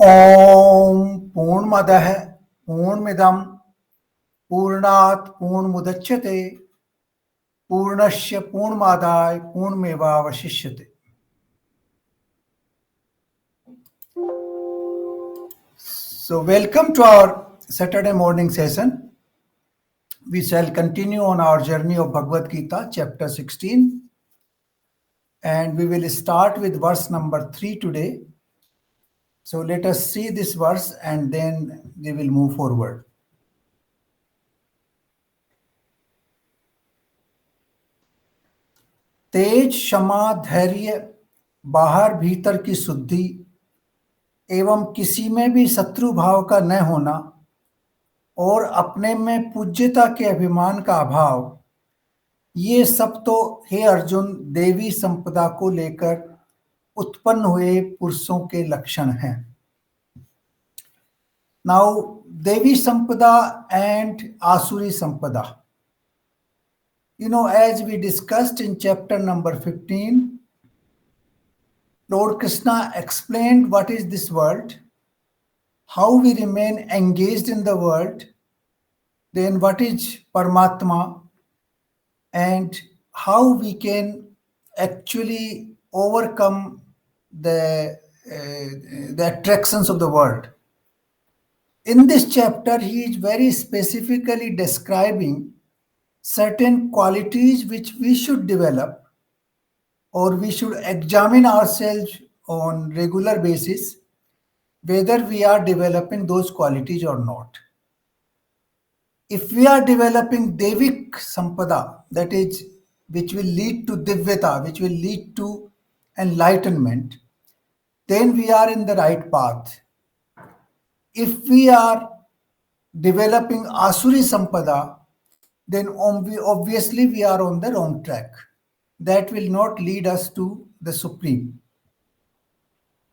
ॐ पूर्णमदः पूर्णमिदं पूर्णात् पूर्णमुदच्यते पूर्णस्य पूर्णमादाय पूर्णमेवावशिष्यते. So welcome to our Saturday morning session. We shall continue on our journey of Bhagavad Gita, chapter 16. And we will start with verse number 3 today. So let us see this verse and then we will move forward. तेज क्षमा धैर्य बाहर भीतर की शुद्धि एवं किसी में भी शत्रु भाव का न होना और अपने में पूज्यता के अभिमान का अभाव, ये सब तो हे अर्जुन देवी संपदा को लेकर उत्पन्न हुए पुरुषों के लक्षण हैं. नाउ देवी संपदा एंड आसुरी संपदा. As we discussed in chapter number 15, Lord Krishna explained what is this world, how we remain engaged in the world, then what is Paramatma, and how we can actually overcome the attractions of the world. In this chapter, he is very specifically describing certain qualities which we should develop, or we should examine ourselves on regular basis whether we are developing those qualities or not. If we are developing Devik Sampada, that is, which will lead to Divyata, which will lead to enlightenment, then we are in the right path. If we are developing Asuri Sampada, then obviously we are on the wrong track. That will not lead us to the Supreme.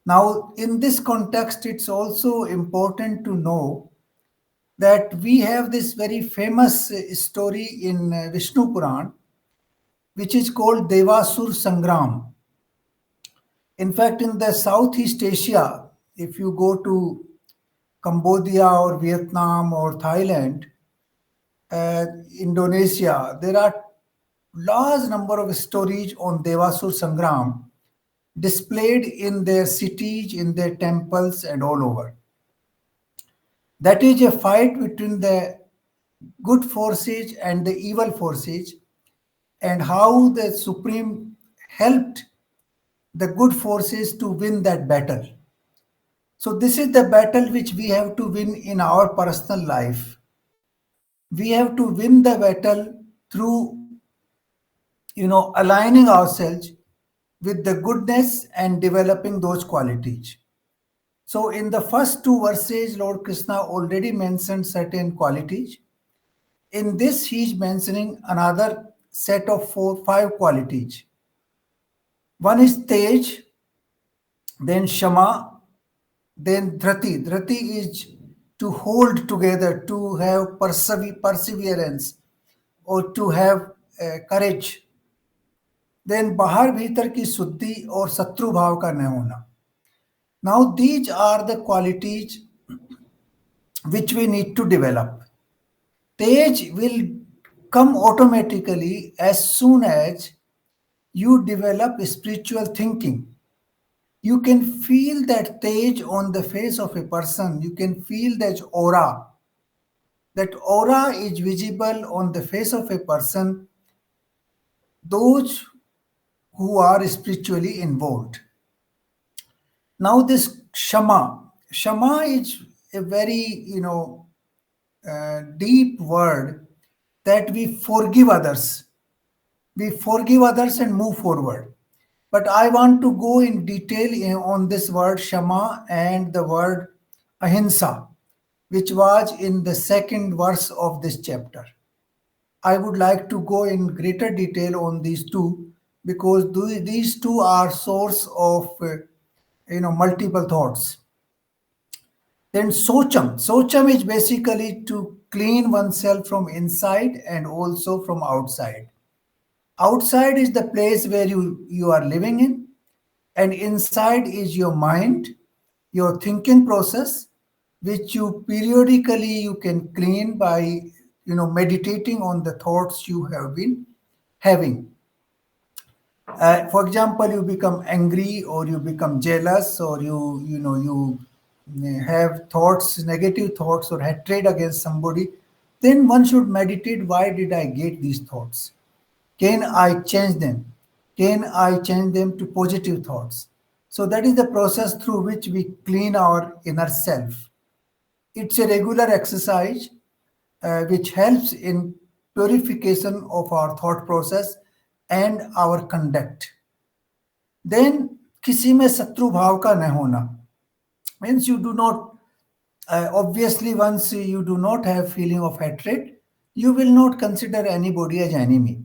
Now, in this context, it's also important to know that we have this very famous story in Vishnu Puran, which is called Devasur Sangram. In fact, in the Southeast Asia, if you go to Cambodia or Vietnam or Thailand, Indonesia, there are large number of stories on Devasur Sangram displayed in their cities, in their temples, and all over. That is a fight between the good forces and the evil forces, and how the Supreme helped the good forces to win that battle. So this is the battle which we have to win in our personal life. We have to win the battle through, aligning ourselves with the goodness and developing those qualities. So in the first two verses, Lord Krishna already mentioned certain qualities. In this, he is mentioning another set of 5 qualities. One is Tej, then Shama, then Dhrati. Dhrati is to hold together, to have perseverance, or to have courage. Then Bahar Bhitar ki Suddhi or Satru Bhav ka na hona. Now these are the qualities which we need to develop. Tej will come automatically as soon as you develop spiritual thinking. You can feel that tej on the face of a person. You can feel that aura. That aura is visible on the face of a person, those who are spiritually involved. Now this Shama. Shama is a very, deep word, that we forgive others. We forgive others and move forward. But I want to go in detail on this word Shama and the word Ahimsa, which was in the second verse of this chapter. I would like to go in greater detail on these two, because these two are source of multiple thoughts. Then Socham. Socham is basically to clean oneself from inside and also from outside. Outside is the place where you are living in, and inside is your mind, your thinking process, which you periodically you can clean by meditating on the thoughts you have been having. For example, you become angry or you become jealous or you have thoughts, negative thoughts or hatred against somebody, then one should meditate. Why did I get these thoughts? Can I change them? Can I change them to positive thoughts? So that is the process through which we clean our inner self. It's a regular exercise which helps in purification of our thought process and our conduct. Then किसी में शत्रु भाव का न होना means you do not obviously once you do not have feeling of hatred, you will not consider anybody as enemy.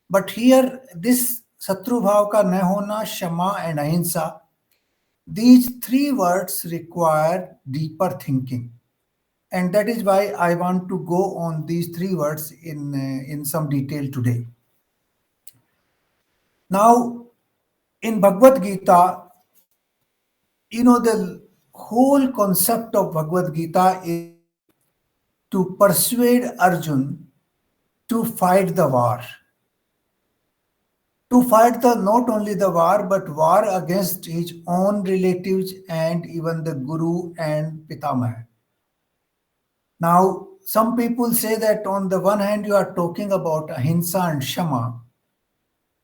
But here this शत्रु भाव का न होना, क्षमा and ahimsa, these three words require deeper thinking. And that is why I want to go on these three words in some detail today. Now, in Bhagavad Gita, the whole concept of Bhagavad Gita is to persuade Arjun to fight the war. To fight not only the war, but war against his own relatives and even the Guru and Pitamaha. Now, some people say that on the one hand, you are talking about ahimsa and shama,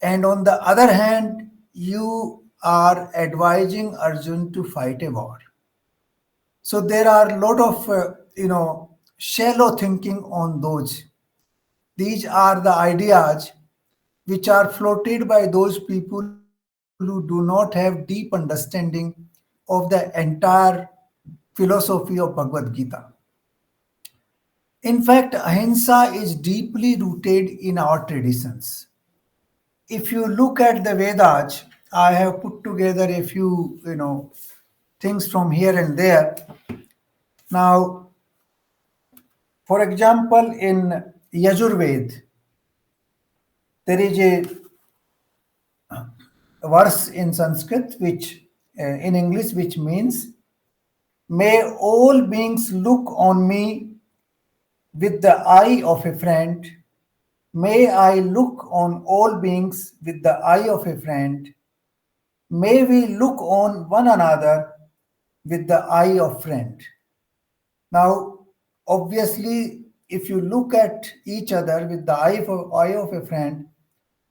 and on the other hand, you are advising Arjun to fight a war. So there are a lot of shallow thinking on those. These are the ideas which are floated by those people who do not have deep understanding of the entire philosophy of Bhagavad Gita. In fact, ahimsa is deeply rooted in our traditions. If you look at the Vedas, I have put together a few, things from here and there. Now, for example, in Yajurved, there is a verse in Sanskrit, which in English, which means, "May all beings look on me with the eye of a friend. May I look on all beings with the eye of a friend. May we look on one another with the eye of friend." Now, obviously, if you look at each other with the eye of a friend,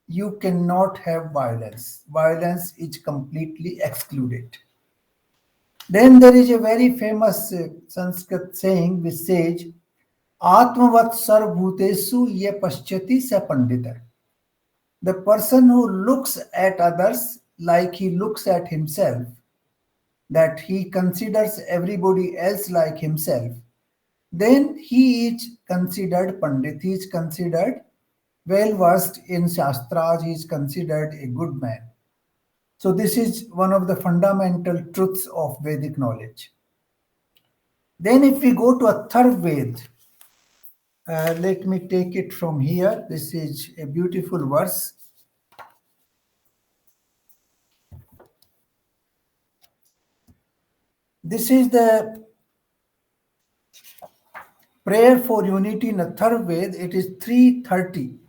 you cannot have violence. Violence is completely excluded. Then there is a very famous Sanskrit saying which says, "Atmavat sarvbhutesu ye paschati sa pandita." The person who looks at others like he looks at himself, that he considers everybody else like himself, then he is considered Pandit, he is considered well versed in Shastras, he is considered a good man. So, this is one of the fundamental truths of Vedic knowledge. Then, if we go to Atharvaved, let me take it from here. This is a beautiful verse. This is the prayer for unity in Atharvaved. It is 330.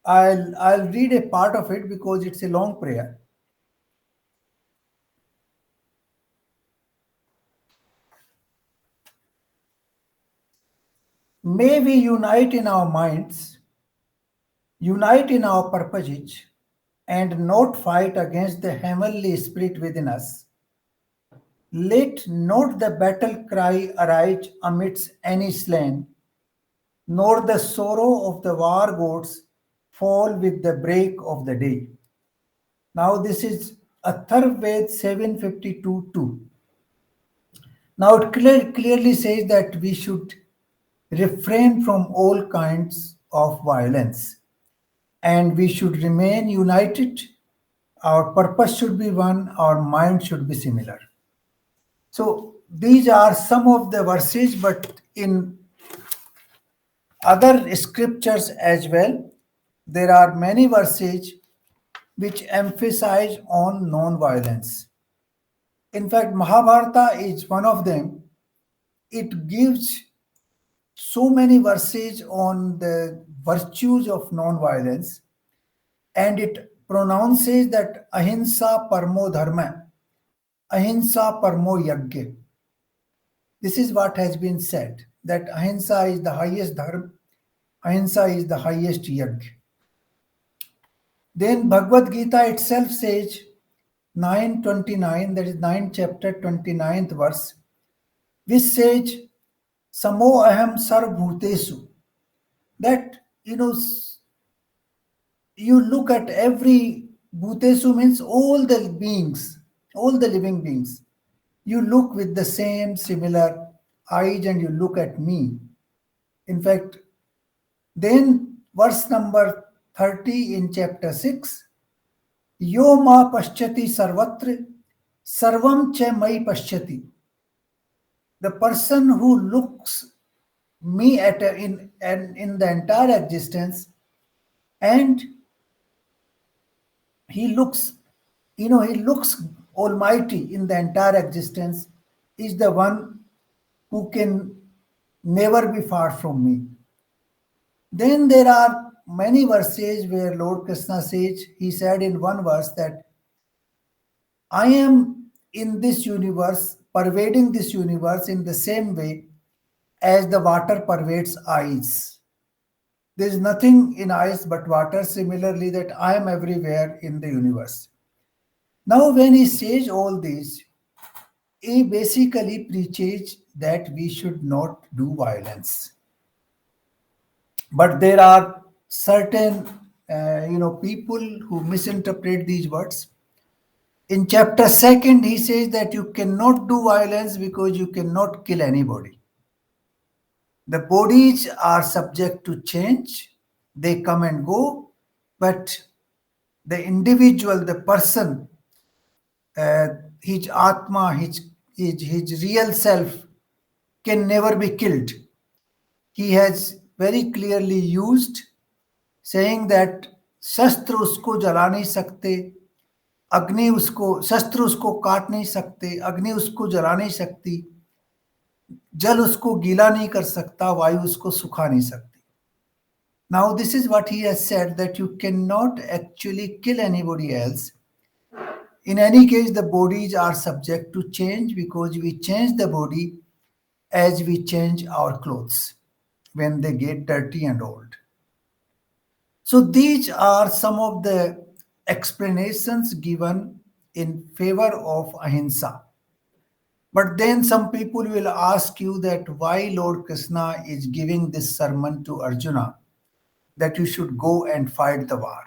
I'll read a part of it because it's a long prayer. May we unite in our minds, unite in our purposes, and not fight against the heavenly spirit within us. Let not the battle cry arise amidst any slain, nor the sorrow of the war gods fall with the break of the day. Now, this is Atharvaved 752:2. Now, it clearly says that we should refrain from all kinds of violence and we should remain united. Our purpose should be one, our mind should be similar. So, these are some of the verses, but in other scriptures as well, there are many verses which emphasize on non-violence. In fact, Mahabharata is one of them. It gives so many verses on the virtues of non-violence, and it pronounces that ahimsa parmo dharma, ahimsa parmo yagya. This is what has been said, that ahimsa is the highest dharma, ahimsa is the highest yagya. Then Bhagavad Gita itself says 9:29, that is 9th chapter 29th verse, which says samo aham sarvbhutesu, that you look at every bhutesu means all the beings, all the living beings. You look with the same similar eyes and you look at me. In fact, then verse number 30 in chapter 6, yo ma paschati sarvatra sarvam cha mai paschati. The person who looks me in the entire existence, and he looks, he looks almighty in the entire existence, is the one who can never be far from me. Then there are many verses where Lord Krishna says, he said in one verse that I am in this universe, pervading this universe in the same way as the water pervades ice. There is nothing in ice but water. Similarly, that I am everywhere in the universe. Now, when he says all this, he basically preaches that we should not do violence. But there are certain, people who misinterpret these words. In chapter 2nd, he says that you cannot do violence because you cannot kill anybody. The bodies are subject to change, they come and go, but the individual, the person, his atma, his real self can never be killed. He has very clearly used, saying that शस्त्र उसको जला नहीं सकते, अग्नि उसको, शस्त्र उसको काट नहीं सकते, अग्नि उसको जला नहीं सकती, जल उसको गीला नहीं कर सकता, वायु उसको सुखा नहीं सकती. Now this is what he has said, that you cannot actually kill anybody else. In any case, the bodies are subject to change because we change the body as we change our clothes when they get dirty and old. So these are some of the explanations given in favor of ahimsa. But then some people will ask you that why Lord Krishna is giving this sermon to Arjuna, that you should go and fight the war.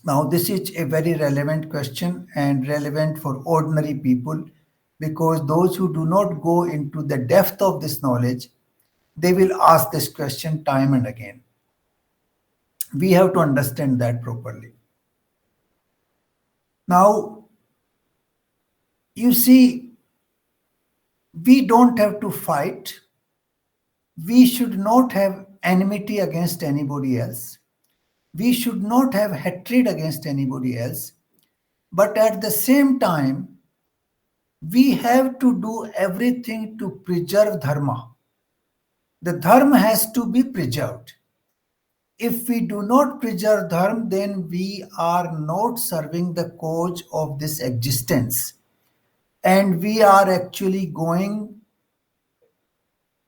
Now, this is a very relevant question and relevant for ordinary people, because those who do not go into the depth of this knowledge, they will ask this question time and again. We have to understand that properly. Now, you see, we don't have to fight. We should not have enmity against anybody else. We should not have hatred against anybody else. But at the same time, we have to do everything to preserve dharma. The dharma has to be preserved. If we do not preserve dharma, then we are not serving the cause of this existence. And we are actually going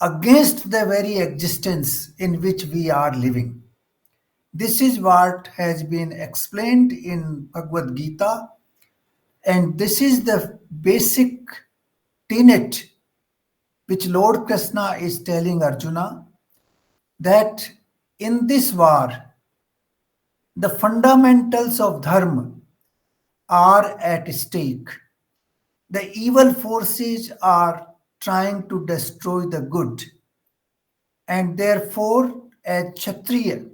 against the very existence in which we are living. This is what has been explained in Bhagavad Gita, and this is the basic tenet which Lord Krishna is telling Arjuna, that in this war, the fundamentals of dharma are at stake. The evil forces are trying to destroy the good. And therefore, as Kshatriya,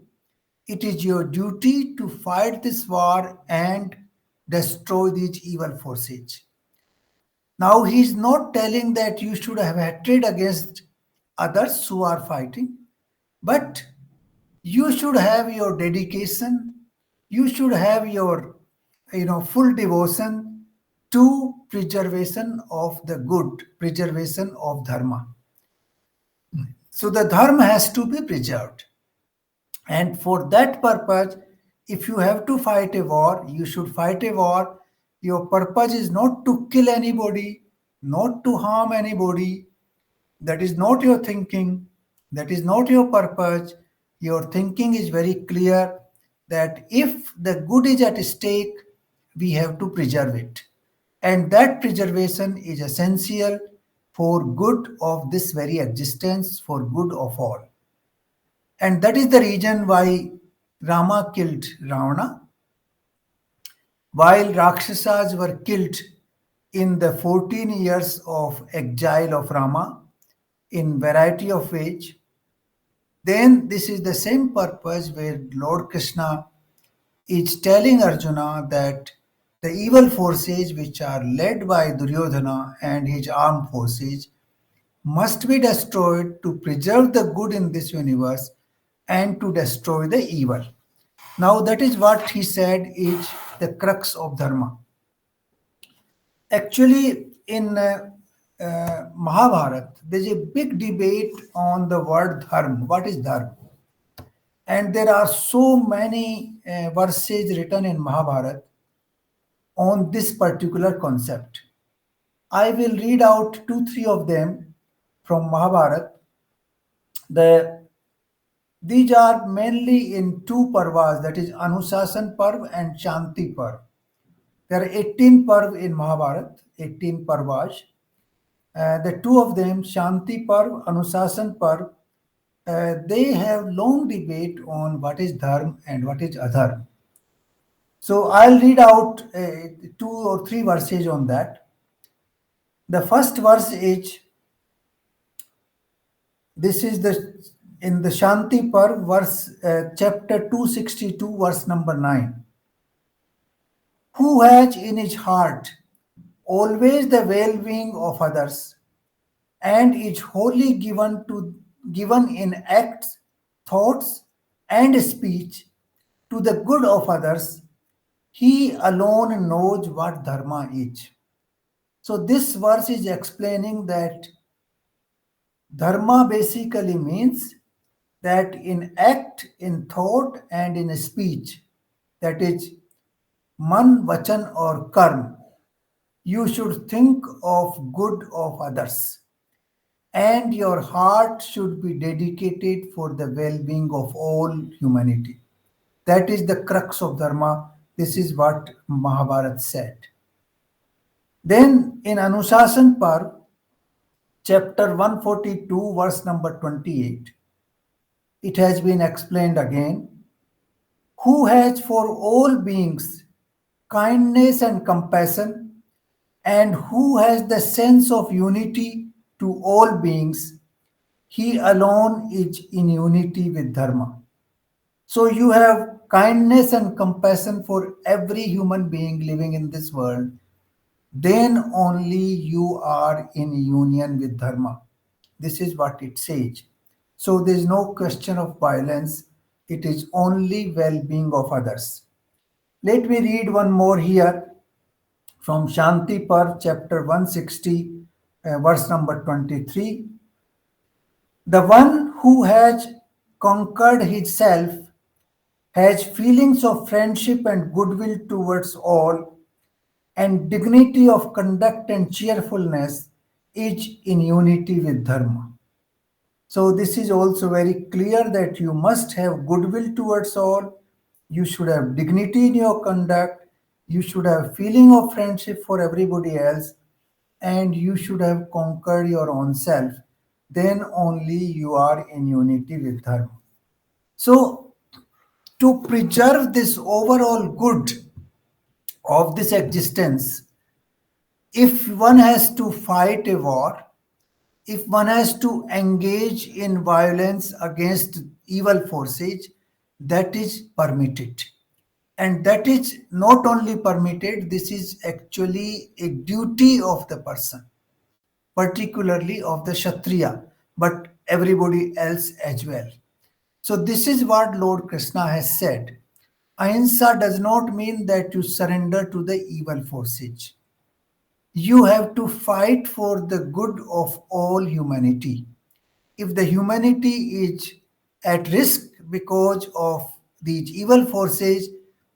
it is your duty to fight this war and destroy these evil forces. Now, he is not telling that you should have hatred against others who are fighting, but you should have your dedication, you should have your full devotion to preservation of the good, preservation of dharma. So the dharma has to be preserved. And for that purpose, if you have to fight a war, you should fight a war. Your purpose is not to kill anybody, not to harm anybody. That is not your thinking. That is not your purpose. Your thinking is very clear that if the good is at stake, we have to preserve it. And that preservation is essential for good of this very existence, for good of all. And that is the reason why Rama killed Ravana, while Rakshasas were killed in the 14 years of exile of Rama in variety of ways. Then this is the same purpose where Lord Krishna is telling Arjuna that the evil forces which are led by Duryodhana and his armed forces must be destroyed to preserve the good in this universe and to destroy the evil. Now, that is what he said is the crux of Dharma. Actually, in Mahabharata, there's a big debate on the word dharma. What is dharma? And there are so many verses written in Mahabharata on this particular concept. I will read out two, three of them from Mahabharata. These are mainly in two parvas, that is Anusasan Parv and Shanti Parv. There are 18 Parv in Mahabharata, 18 Parvas. The two of them, Shanti Parv, Anusasan Parv, they have long debate on what is dharma and what is adharma. So I'll read out two or three verses on that. The first verse is, this is the in the Shanti Parv, verse chapter 262, verse number 9. Who has in his heart always the well-being of others and is wholly given in acts, thoughts, and speech to the good of others, he alone knows what dharma is. So this verse is explaining that dharma basically means that in act, in thought, and in speech, that is man, vachan, or karma, you should think of good of others. And your heart should be dedicated for the well-being of all humanity. That is the crux of dharma. This is what Mahabharata said. Then in Anusasan Parv, chapter 142, verse number 28, it has been explained again. Who has for all beings kindness and compassion, and who has the sense of unity to all beings, he alone is in unity with dharma. So you have kindness and compassion for every human being living in this world, then only you are in union with dharma. This is what it says. So there is no question of violence. It is only well-being of others. Let me read one more here from Shanti Par, chapter 160, verse number 23. The one who has conquered himself has feelings of friendship and goodwill towards all, and dignity of conduct and cheerfulness, is in unity with dharma. So this is also very clear that you must have goodwill towards all, you should have dignity in your conduct, you should have feeling of friendship for everybody else, and you should have conquered your own self. Then only you are in unity with dharma. So to preserve this overall good of this existence, if one has to fight a war, if one has to engage in violence against evil forces, that is permitted. And that is not only permitted, this is actually a duty of the person, particularly of the Kshatriya, but everybody else as well. So, this is what Lord Krishna has said. Ahimsa does not mean that you surrender to the evil forces. You have to fight for the good of all humanity. If the humanity is at risk because of these evil forces,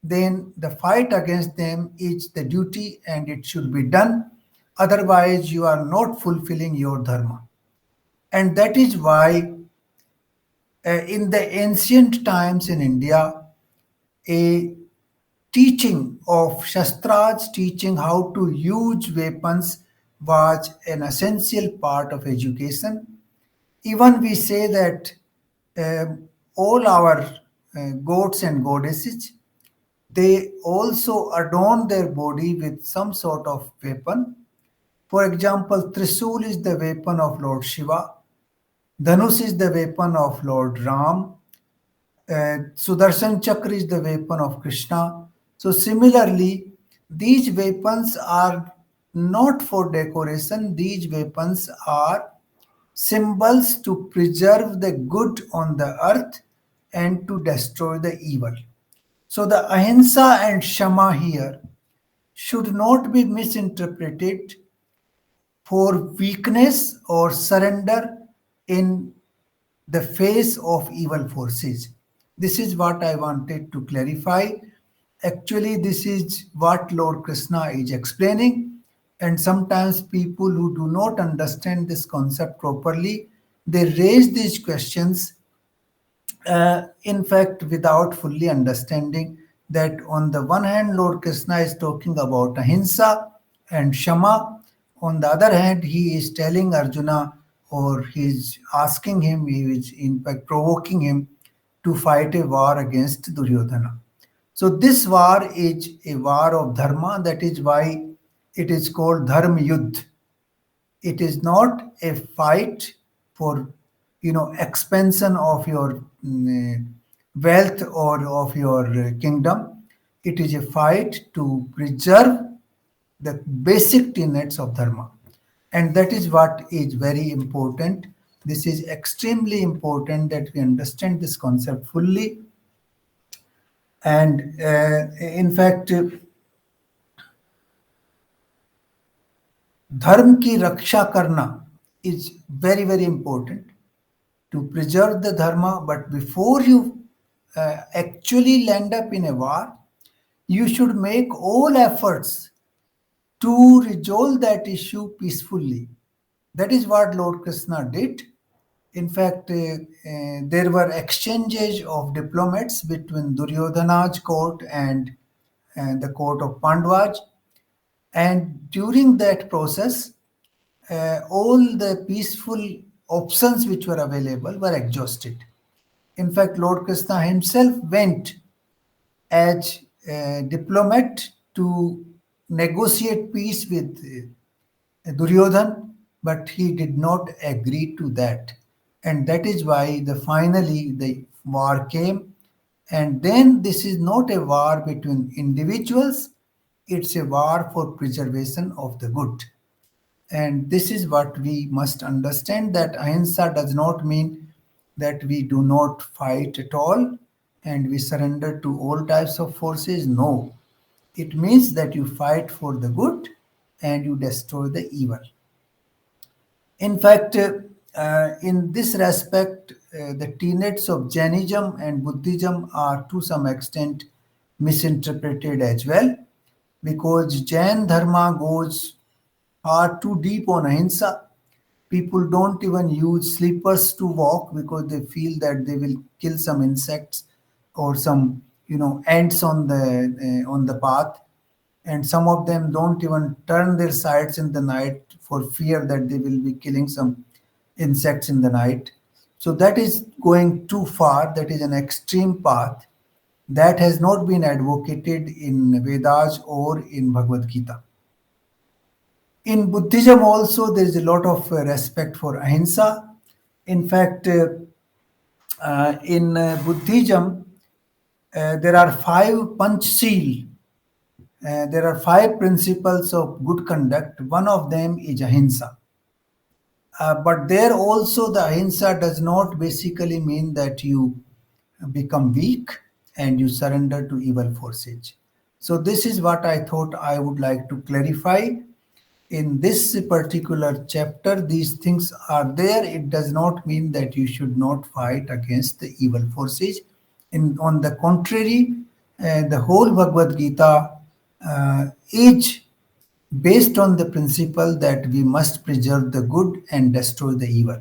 then the fight against them is the duty and it should be done. Otherwise, you are not fulfilling your dharma. And that is why in the ancient times in India, a teaching of Shastras, teaching how to use weapons, was an essential part of education. Even we say that all our gods and goddesses, they also adorn their body with some sort of weapon. For example, Trisul is the weapon of Lord Shiva, Dhanush is the weapon of Lord Ram, Sudarshan Chakra is the weapon of Krishna. So, similarly, these weapons are not for decoration, these weapons are symbols to preserve the good on the earth and to destroy the evil. So, the ahimsa and shama here should not be misinterpreted for weakness or surrender in the face of evil forces. This is what I wanted to clarify. Actually, this is what Lord Krishna is explaining, and sometimes people who do not understand this concept properly, they raise these questions, in fact, without fully understanding that on the one hand, Lord Krishna is talking about ahimsa and shama. On the other hand, he is telling Arjuna, or he is asking him, he is in fact provoking him to fight a war against Duryodhana. So this war is a war of dharma. That is why it is called Dharma Yudh. It is not a fight for expansion of your wealth or of your kingdom. It is a fight to preserve the basic tenets of dharma, and that is what is very important. This is extremely important that we understand this concept fully. And in fact, धर्म की रक्षा करना is very very important to preserve the dharma. But before you actually land up in a war, you should make all efforts to resolve that issue peacefully. That is what Lord Krishna did. In fact, there were exchanges of diplomats between Duryodhana's court and the court of Pandavas. And during that process, all the peaceful options which were available were exhausted. In fact, Lord Krishna himself went as a diplomat to negotiate peace with Duryodhan, but he did not agree to that. And that is why finally the war came. And then this is not a war between individuals, it's a war for preservation of the good. And this is what we must understand, that ahimsa does not mean that we do not fight at all and we surrender to all types of forces. No, it means that you fight for the good and you destroy the evil. In fact, in this respect, the tenets of Jainism and Buddhism are to some extent misinterpreted as well, because Jain Dharma goes far too deep on ahimsa. People don't even use slippers to walk because they feel that they will kill some insects or some ants on the path. And some of them don't even turn their sides in the night for fear that they will be killing some insects in the night. So that is going too far. That is an extreme path that has not been advocated in Vedas or in Bhagavad Gita. In Buddhism also, there is a lot of respect for ahimsa. In fact, in Buddhism, there are five panchsil. There are five principles of good conduct. One of them is ahimsa. But there also, the ahimsa does not basically mean that you become weak. and you surrender to evil forces. So this is what I thought I would like to clarify. In this particular chapter, these things are there. It does not mean that you should not fight against the evil forces. On the contrary, the whole Bhagavad Gita is based on the principle that we must preserve the good and destroy the evil.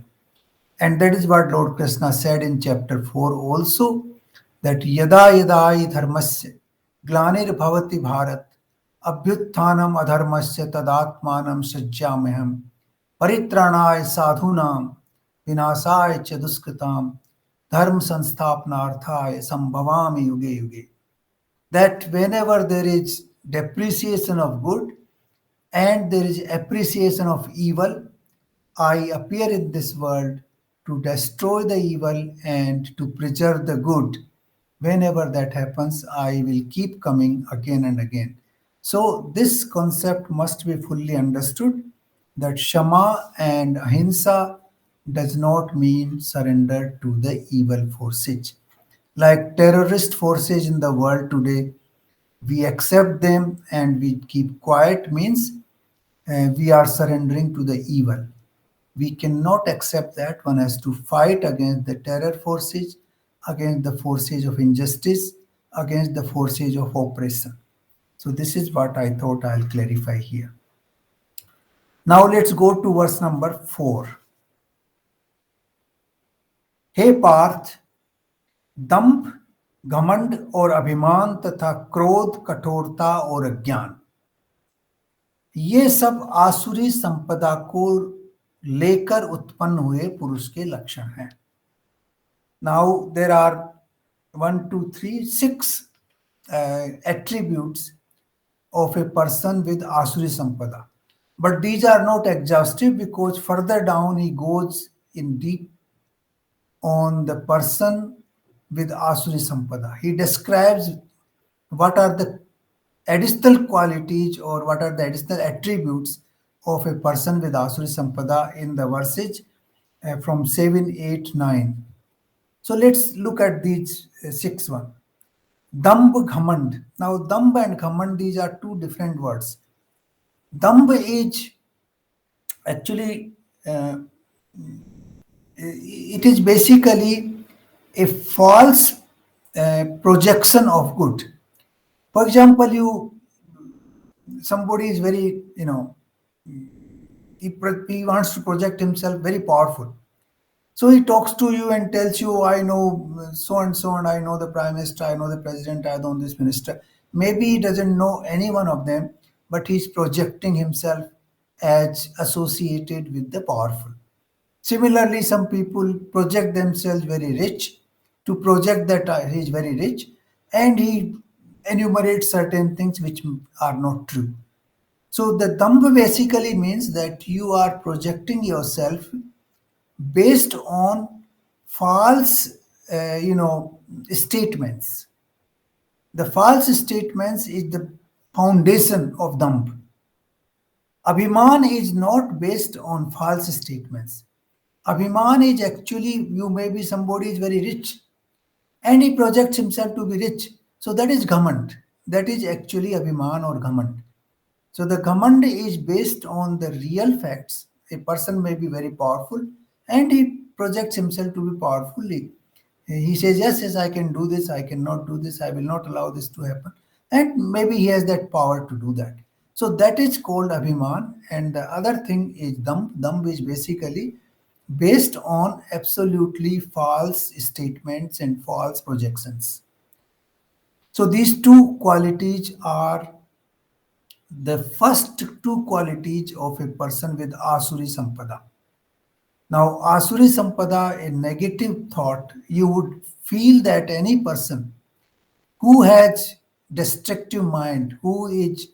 And that is what Lord Krishna said in chapter 4 also, that yada yada hi dharmasya glanir bhavati bharat abhyutthanam adharmasya tadatmanam sajjamaham paritranaya sadhunam vinasaya cha duskritam dharma sanstapnarthaya sambhavami yuge yuge. That whenever there is depreciation of good and there is appreciation of evil, I appear in this world to destroy the evil and to preserve the good. Whenever that happens, I will keep coming again and again. So, this concept must be fully understood, that Shama and Ahimsa does not mean surrender to the evil forces. Like terrorist forces in the world today, we accept them and we keep quiet means we are surrendering to the evil. We cannot accept that. One has to fight against the terror forces, against the forces of injustice, against the forces of oppression. So, this is what I thought I'll clarify here. Now, let's go to verse number 4. हे पार्थ, दंभ, घमंड और अभिमान तथा क्रोध, कठोरता और अज्ञान, ये सब आसुरी संपदा को लेकर उत्पन्न हुए पुरुष के लक्षण हैं. Now there are 1, 2, 3, 6 attributes of a person with Asuri Sampada. But these are not exhaustive, because further down he goes in deep on the person with Asuri Sampada. He describes what are the additional qualities or what are the additional attributes of a person with Asuri Sampada in the verses from 7, 8, 9. So let's look at these 6 one. Damb, Ghamand. Now, Damb and Ghamand, these are two different words. Damb is actually, it is basically a false projection of good. For example, somebody is very, he wants to project himself very powerful. So he talks to you and tells you, I know so and so, and I know the prime minister, I know the president, I know this minister. Maybe he doesn't know any one of them, but he's projecting himself as associated with the powerful. Similarly, some people project themselves very rich to project that he is very rich, and he enumerates certain things which are not true. So the Dhamma basically means that you are projecting yourself based on false, statements. The false statements is the foundation of Dhamma. Abhiman is not based on false statements. Abhiman is actually, you may be somebody is very rich and he projects himself to be rich. So that is Ghamand. That is actually Abhiman or Ghamand. So the Ghamand is based on the real facts. A person may be very powerful and he projects himself to be powerful. He says, yes, yes, I can do this, I cannot do this, I will not allow this to happen. And maybe he has that power to do that. So that is called Abhiman. And the other thing is Dhamb. Dhamb is basically based on absolutely false statements and false projections. So these two qualities are the first two qualities of a person with Asuri Sampada. Now, Asuri Sampada, a negative thought, you would feel that any person who has destructive mind, who is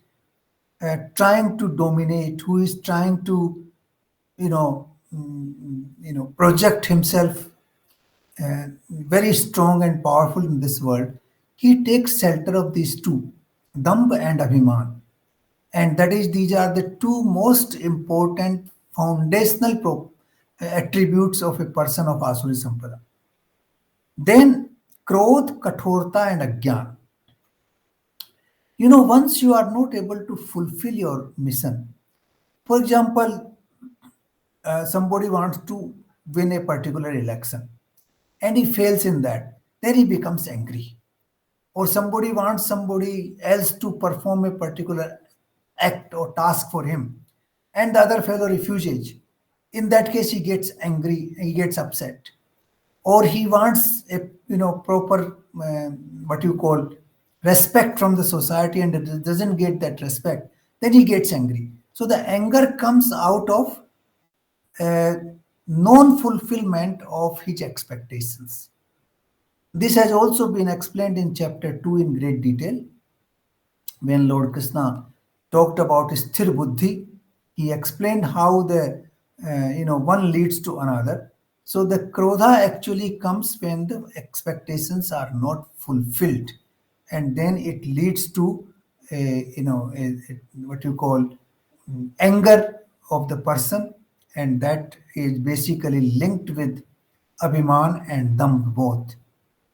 trying to dominate, who is trying to, project himself very strong and powerful in this world, he takes shelter of these two, Dhamb and Abhiman. And that is, these are the two most important foundational attributes of a person of Asuri Sampada. Then Krodh, kathorta, and agyan. Once you are not able to fulfill your mission, for example, somebody wants to win a particular election and he fails in that, then he becomes angry. Or somebody wants somebody else to perform a particular act or task for him, and the other fellow refuses. In that case, he gets angry, he gets upset. Or he wants a proper what you call respect from the society and it doesn't get that respect, then he gets angry. So the anger comes out of uh, non-fulfillment of his expectations. This has also been explained in chapter 2 in great detail when Lord Krishna talked about sthir buddhi. He explained how the one leads to another. So the krodha actually comes when the expectations are not fulfilled, and then it leads to what you call anger of the person, and that is basically linked with abhiman and dambh both.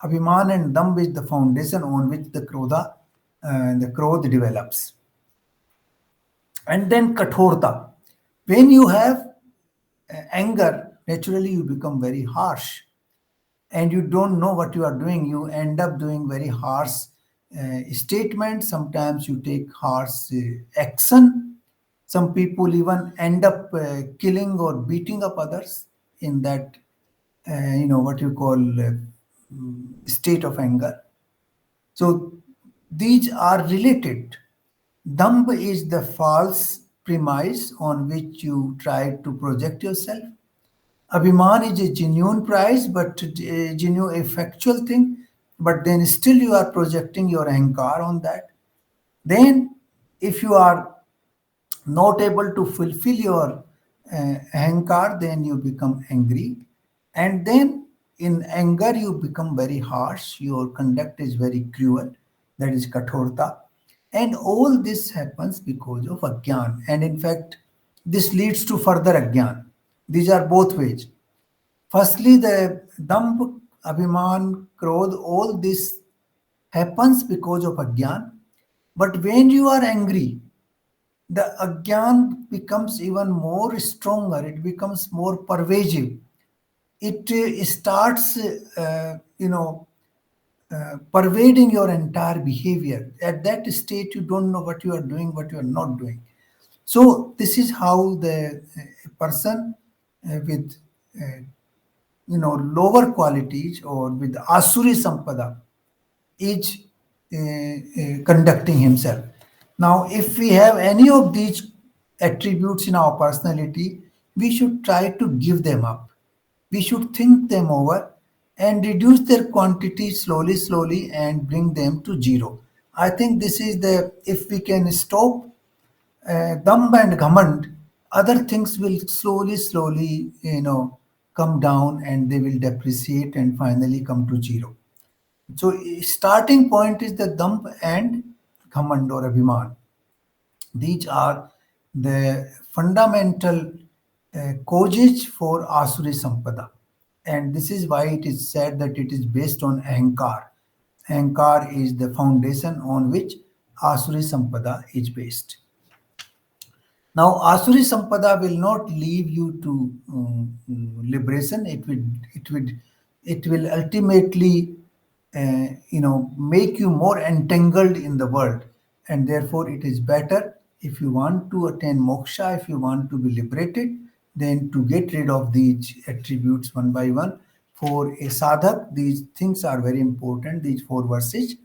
Abhiman and dambh is the foundation on which the krodh develops. And then kathorta. When you have anger, naturally you become very harsh and you don't know what you are doing. You end up doing very harsh statements. Sometimes you take harsh action. Some people even end up killing or beating up others in that, what you call state of anger. So these are related. Dambh is the false premise on which you try to project yourself. Abhiman is a genuine prize, but a genuine, a factual thing, but then still you are projecting your ahankar on that. Then, if you are not able to fulfill your ahankar, then you become angry. And then, in anger, you become very harsh. Your conduct is very cruel. That is kathorta. And all this happens because of agyan. And in fact, this leads to further agyan. These are both ways. Firstly, the dambh, abhiman, krodh, all this happens because of agyan. But when you are angry, the agyan becomes even more stronger. It becomes more pervasive. It starts, pervading your entire behavior. At that state, you don't know what you are doing, what you are not doing. So this is how the person with lower qualities or with asuri sampada is conducting himself. Now, if we have any of these attributes in our personality, we should try to give them up. We should think them over and reduce their quantity slowly, slowly, and bring them to zero. I think this is if we can stop Dambh and Ghamand, other things will slowly, slowly, come down and they will depreciate and finally come to zero. So, starting point is the Dambh and Ghamand or Abhiman. These are the fundamental causes for Asuri Sampada. And this is why it is said that it is based on Ahankar. Ahankar is the foundation on which Asuri Sampada is based. Now, Asuri Sampada will not leave you to liberation. It will ultimately, make you more entangled in the world, and therefore it is better if you want to attain moksha, if you want to be liberated, then to get rid of these attributes one by one. For a sadhak, these things are very important. These four verses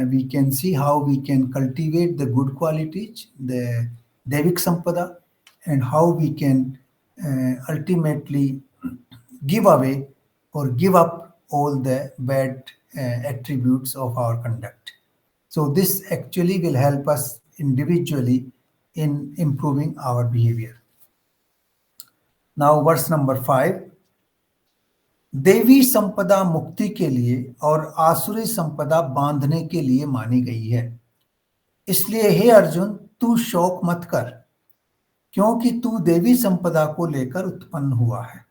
we can see how we can cultivate the good qualities, the Devik Sampada, and how we can ultimately give away or give up all the bad attributes of our conduct. So, this actually will help us individually in improving our behavior. Now, verse number 5. देवी संपदा मुक्ति के लिए और आसुरी संपदा बांधने के लिए मानी गई है। इसलिए हे अर्जुन, तू शोक मत कर, क्योंकि तू देवी संपदा को लेकर उत्पन्न हुआ है।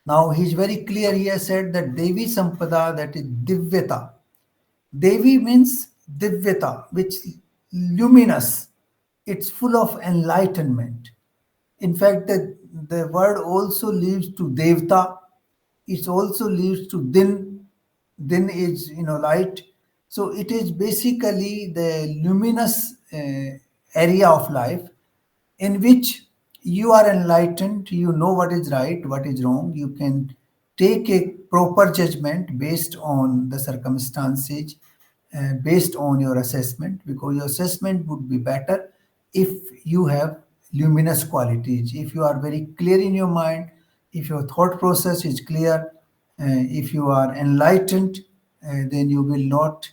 Now he is very clear. He has said that Devi Sampada, that is Divyata. Devi means Divyata, which luminous. It's full of enlightenment. In fact, the word also leads to Devta. It also leads to Din. Din is, light. So it is basically the luminous area of life in which you are enlightened, you know what is right, what is wrong, you can take a proper judgment based on the circumstances, based on your assessment, because your assessment would be better if you have luminous qualities, if you are very clear in your mind, if your thought process is clear, if you are enlightened, then you will not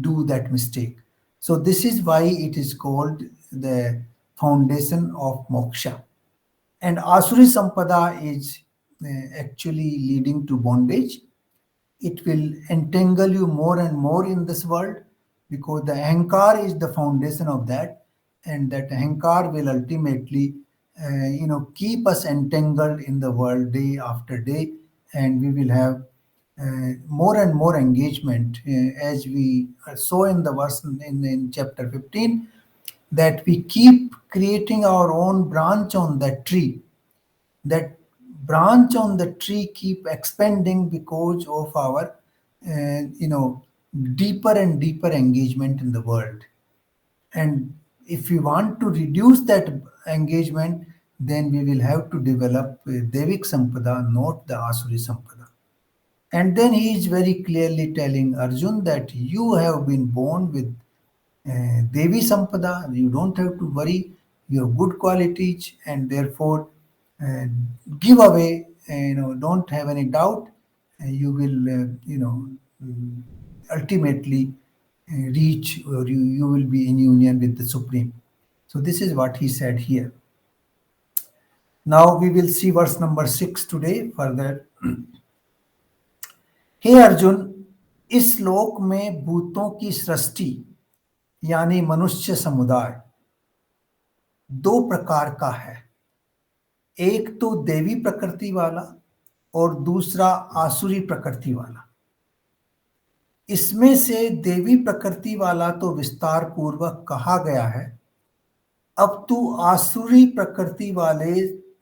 do that mistake. So this is why it is called the foundation of moksha. And Asuri Sampada is actually leading to bondage. It will entangle you more and more in this world because the Ahankar is the foundation of that. And that Ahankar will ultimately, keep us entangled in the world day after day. And we will have more and more engagement, as we saw in the verse in chapter 15, that we keep creating our own branch on that tree. That branch on the tree keep expanding because of our, deeper and deeper engagement in the world. And if we want to reduce that engagement, then we will have to develop Devik Sampada, not the Asuri Sampada. And then he is very clearly telling Arjun that you have been born with Devi Sampada. You don't have to worry your good qualities, and therefore uh, give away. Don't have any doubt. You will, ultimately reach, or you will be in union with the Supreme. So this is what he said here. Now we will see verse number 6 today further. हे अर्जुन, इस श्लोक में भूतों की सृष्टि यानी मनुष्य समुदाय दो प्रकार का है। एक तो देवी प्रकृति वाला और दूसरा आसुरी प्रकृति वाला। इसमें से देवी प्रकृति वाला तो विस्तार पूर्वक कहा गया है। अब तू आसुरी प्रकृति वाले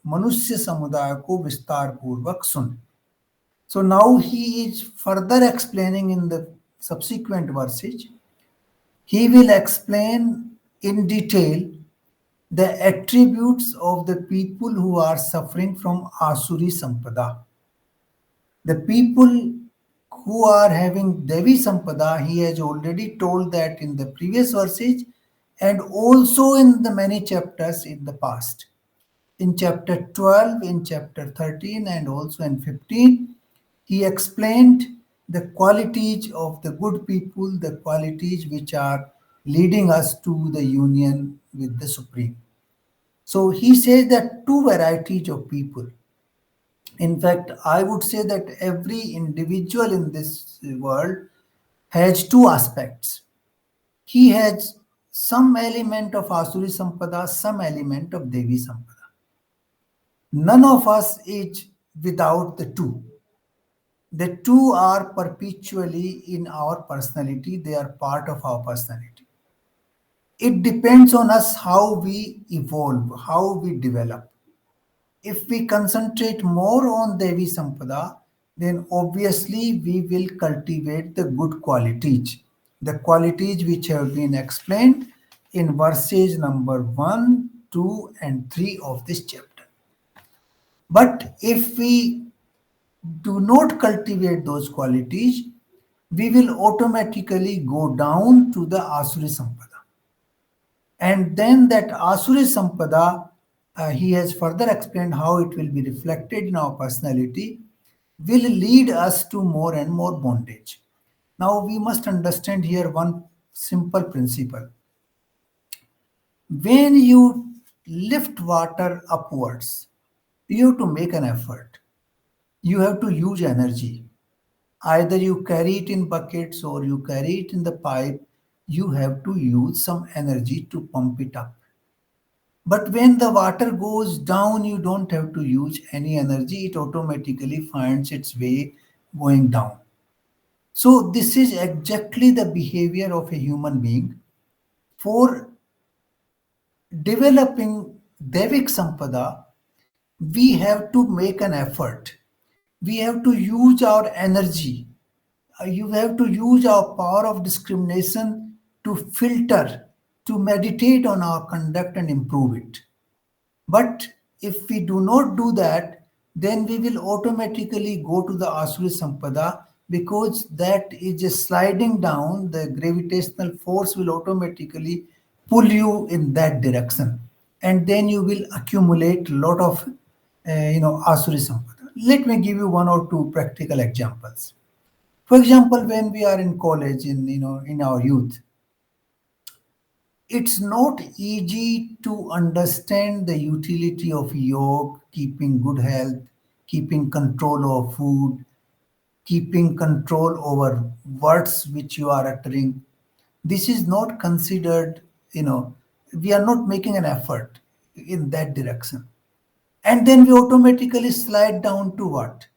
मनुष्य समुदाय को विस्तार पूर्वक सुन। So now he is further explaining in the subsequent verses. He will explain in detail the attributes of the people who are suffering from Asuri Sampada. The people who are having Devi Sampada, he has already told that in the previous verses and also in the many chapters in the past. In chapter 12, in chapter 13, and also in 15, he explained the qualities of the good people, the qualities which are leading us to the union with the Supreme. So he says that two varieties of people. In fact, I would say that every individual in this world has two aspects. He has some element of Asuri Sampada, some element of Devi Sampada. None of us is without the two. The two are perpetually in our personality, they are part of our personality. It depends on us how we evolve, how we develop. If we concentrate more on Devi Sampada, then obviously we will cultivate the good qualities, the qualities which have been explained in verses number 1, 2, and 3 of this chapter. But if we do not cultivate those qualities, we will automatically go down to the Asuri Sampada. And then that Asuri Sampada, he has further explained how it will be reflected in our personality, will lead us to more and more bondage. Now we must understand here one simple principle. When you lift water upwards, you have to make an effort. You have to use energy. Either you carry it in buckets or you carry it in the pipe. You have to use some energy to pump it up. But when the water goes down, you don't have to use any energy, it automatically finds its way going down. So, this is exactly the behavior of a human being. For developing Devik Sampada, we have to make an effort. We have to use our energy. You have to use our power of discrimination to filter, to meditate on our conduct and improve it. But if we do not do that, then we will automatically go to the Asuri Sampada, because that is just sliding down. The gravitational force will automatically pull you in that direction. And then you will accumulate a lot of, Asuri Sampada. Let me give you one or two practical examples. For example, when we are in college, in our youth, it's not easy to understand the utility of yoga, keeping good health, keeping control of food, keeping control over words which you are uttering. This is not considered, we are not making an effort in that direction. And then we automatically slide down to what?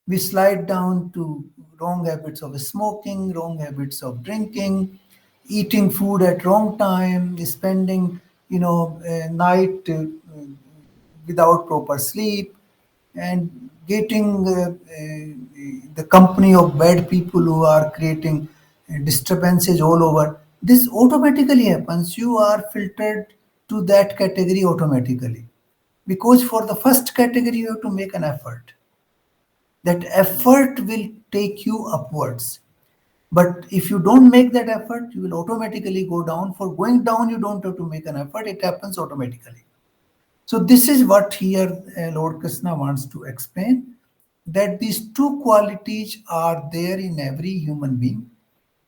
We slide down to wrong habits of smoking, wrong habits of drinking, eating food at wrong time, spending, night without proper sleep, and getting the company of bad people who are creating disturbances all over. This automatically happens. You are filtered to that category automatically, because for the first category you have to make an effort. That effort will take you upwards. But if you don't make that effort, you will automatically go down. For going down, you don't have to make an effort, it happens automatically. So, this is what here Lord Krishna wants to explain, that these two qualities are there in every human being.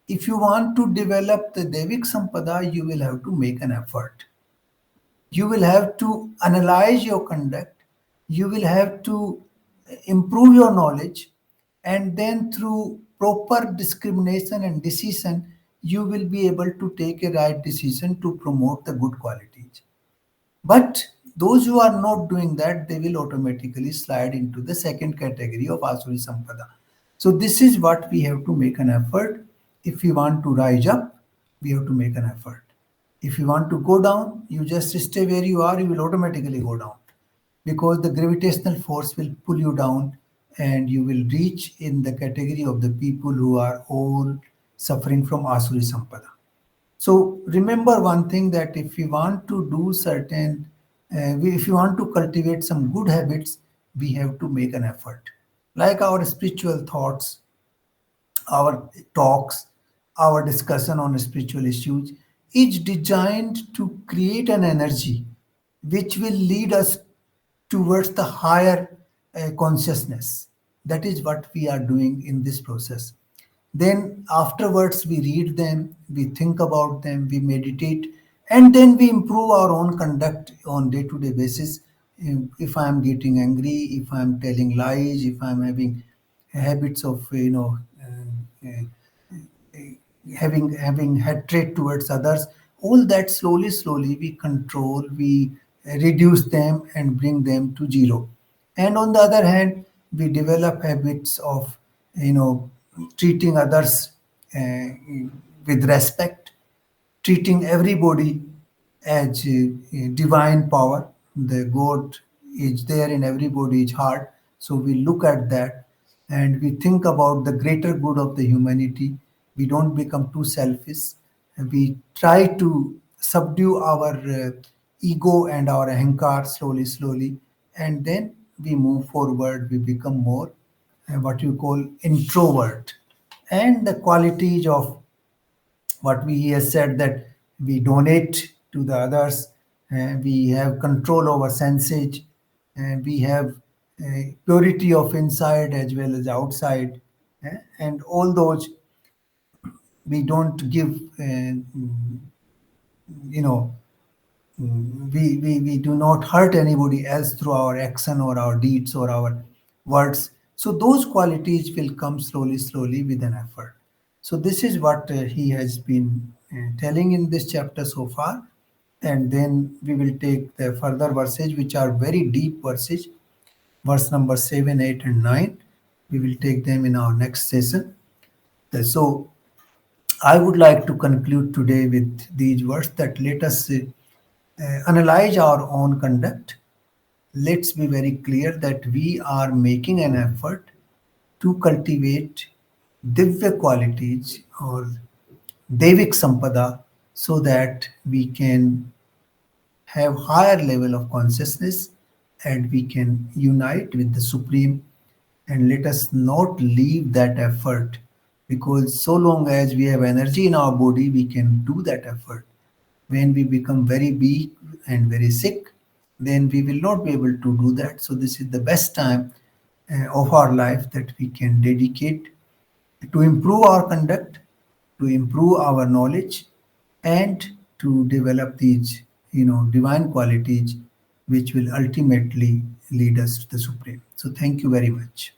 If you want to develop the Devik Sampada, you will have to make an effort. You will have to analyze your conduct, you will have to improve your knowledge, and then through proper discrimination and decision, you will be able to take a right decision to promote the good qualities. But those who are not doing that, they will automatically slide into the second category of Asuri Sampada. So this is what we have to make an effort. If we want to rise up, we have to make an effort. If you want to go down, you just stay where you are, you will automatically go down, because the gravitational force will pull you down, and you will reach in the category of the people who are all suffering from Asuri Sampada. So remember one thing, that if you want to do certain, if you want to cultivate some good habits, we have to make an effort. Like our spiritual thoughts, our talks, our discussion on spiritual issues is designed to create an energy which will lead us towards the higher consciousness. That is what we are doing in this process. Then afterwards, we read them, we think about them, we meditate, and then we improve our own conduct on day-to-day basis. If I am getting angry, if I am telling lies, if I am having habits of having hatred towards others, all that slowly we control, we reduce them and bring them to zero. And on the other hand, we develop habits of, treating others uh, with respect, treating everybody as divine power. The God is there in everybody's heart. So we look at that and we think about the greater good of the humanity. We don't become too selfish. We try to subdue our ego and our ahankar slowly, and then we move forward. We become more what you call introvert. And the qualities of what we have said, that we donate to the others, we have control over senses, and we have purity of inside as well as outside, and all those. We don't give, you know, we do not hurt anybody else through our action or our deeds or our words. So those qualities will come slowly with an effort. So this is what he has been telling in this chapter so far. and then we will take the further verses, which are very deep verses, verse number 7, 8, and 9. We will take them in our next session. So, I would like to conclude today with these words that let us analyze our own conduct. Let's be very clear that we are making an effort to cultivate divya qualities or devik sampada so that we can have higher level of consciousness and we can unite with the supreme, and let us not leave that effort, because so long as we have energy in our body we can do that effort. When we become very weak and very sick, then we will not be able to do that. So this is the best time of our life that we can dedicate to improve our conduct, to improve our knowledge, and to develop these, divine qualities which will ultimately lead us to the supreme. So thank you very much.